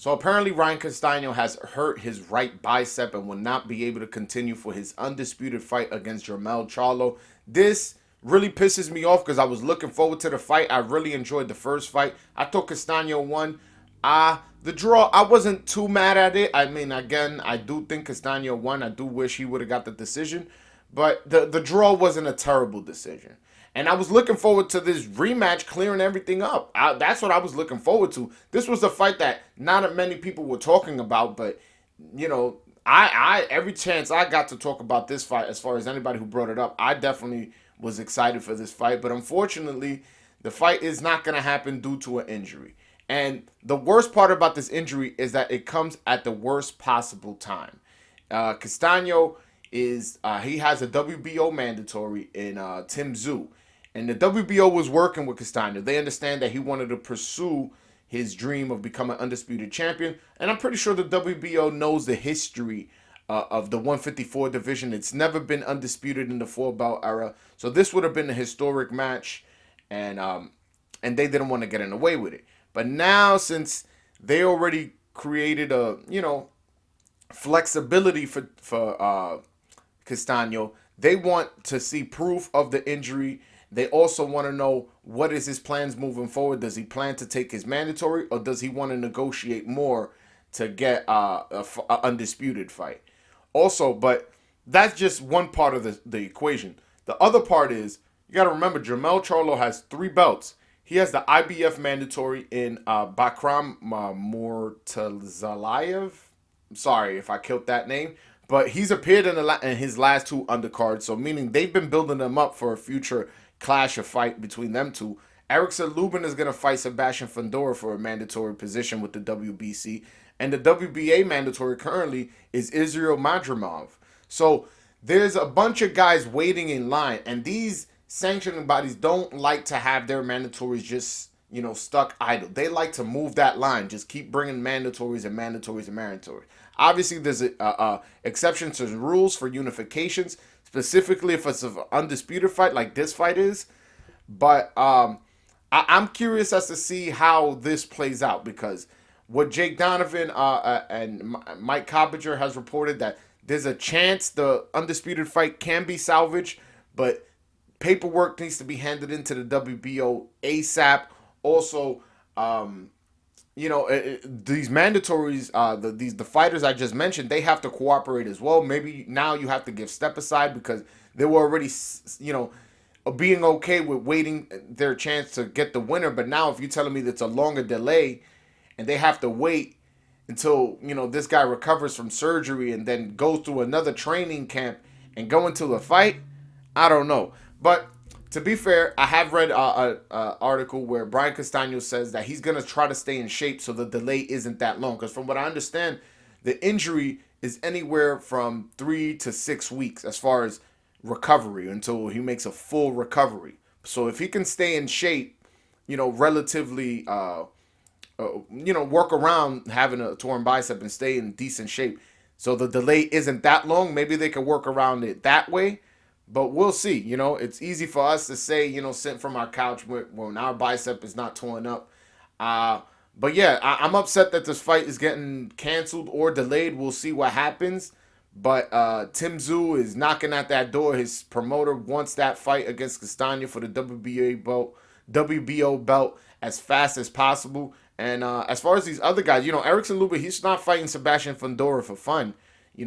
So apparently Ryan Castano has hurt his right bicep and will not be able to continue for his undisputed fight against Jermell Charlo. This really pisses me off because I was looking forward to the fight. I really enjoyed the first fight. I thought Castano won. The draw, I wasn't too mad at it. I mean, again, I do think Castano won. I do wish he would have got the decision. But the draw wasn't a terrible decision. And I was looking forward to this rematch clearing everything up. That's what I was looking forward to. This was a fight that not many people were talking about, but you know, I every chance I got to talk about this fight, as far as anybody who brought it up, I definitely was excited for this fight. But unfortunately, the fight is not going to happen due to an injury. And the worst part about this injury is that it comes at the worst possible time. Castano is he has a WBO mandatory in Tim Tszyu. And the WBO was working with Castano. They understand that he wanted to pursue his dream of becoming undisputed champion. And I'm pretty sure the WBO knows the history of the 154 division. It's never been undisputed in the four belt era. So this would have been a historic match. And they didn't want to get in the way with it. But now, since they already created a, flexibility for Castano, they want to see proof of the injury. They also want to know what is his plans moving forward. Does he plan to take his mandatory, or does he want to negotiate more to get a undisputed fight? Also, but that's just one part of the equation. The other part is, you got to remember, Jermell Charlo has 3 belts. He has the IBF mandatory in Bakram Murtazalayev. Sorry if I killed that name. But he's appeared in his last 2 undercards, so meaning they've been building them up for a future clash of fight between them two. Erickson Lubin is going to fight Sebastian Fundora for a mandatory position with the WBC. And the WBA mandatory currently is Israel Madrimov. So there's a bunch of guys waiting in line, and these sanctioning bodies don't like to have their mandatories just, stuck idle. They like to move that line, just keep bringing mandatories and mandatories and mandatories. Obviously, there's exceptions to the rules for unifications, specifically if it's an undisputed fight like this fight is. But I'm curious as to see how this plays out, because what Jake Donovan and Mike Coppinger has reported, that there's a chance the undisputed fight can be salvaged, but paperwork needs to be handed into the WBO ASAP. Also, these mandatories, the fighters I just mentioned, they have to cooperate as well. Maybe now you have to give step aside because they were already, being okay with waiting their chance to get the winner. But now if you're telling me that's a longer delay and they have to wait until, this guy recovers from surgery and then goes through another training camp and go into the fight, I don't know. But to be fair, I have read an article where Brian Castano says that he's going to try to stay in shape so the delay isn't that long. Because from what I understand, the injury is anywhere from 3 to 6 weeks as far as recovery, until he makes a full recovery. So if he can stay in shape, relatively, work around having a torn bicep and stay in decent shape, so the delay isn't that long, maybe they can work around it that way. But we'll see. It's easy for us to say, sitting from our couch when our bicep is not torn up. But yeah, I'm upset that this fight is getting canceled or delayed. We'll see what happens. But Tim Tszyu is knocking at that door. His promoter wants that fight against Castano for the WBO belt as fast as possible. And as far as these other guys, Erickson Lubin, he's not fighting Sebastian Fundora for fun. He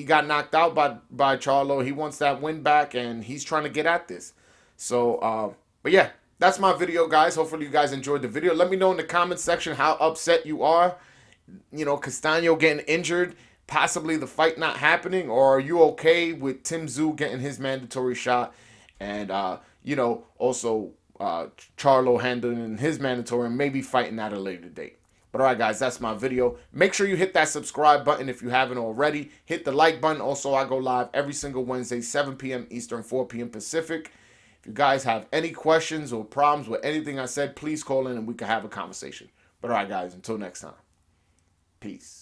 got knocked out by Charlo. He wants that win back, and he's trying to get at this. So, but yeah, that's my video, guys. Hopefully you guys enjoyed the video. Let me know in the comment section how upset you are. Castano getting injured, possibly the fight not happening, or are you okay with Tim Tszyu getting his mandatory shot, and also Charlo handling his mandatory and maybe fighting at a later date. But alright guys, that's my video. Make sure you hit that subscribe button if you haven't already. Hit the like button. Also, I go live every single Wednesday, 7 p.m. Eastern, 4 p.m. Pacific. If you guys have any questions or problems with anything I said, please call in and we can have a conversation. But alright guys, until next time. Peace.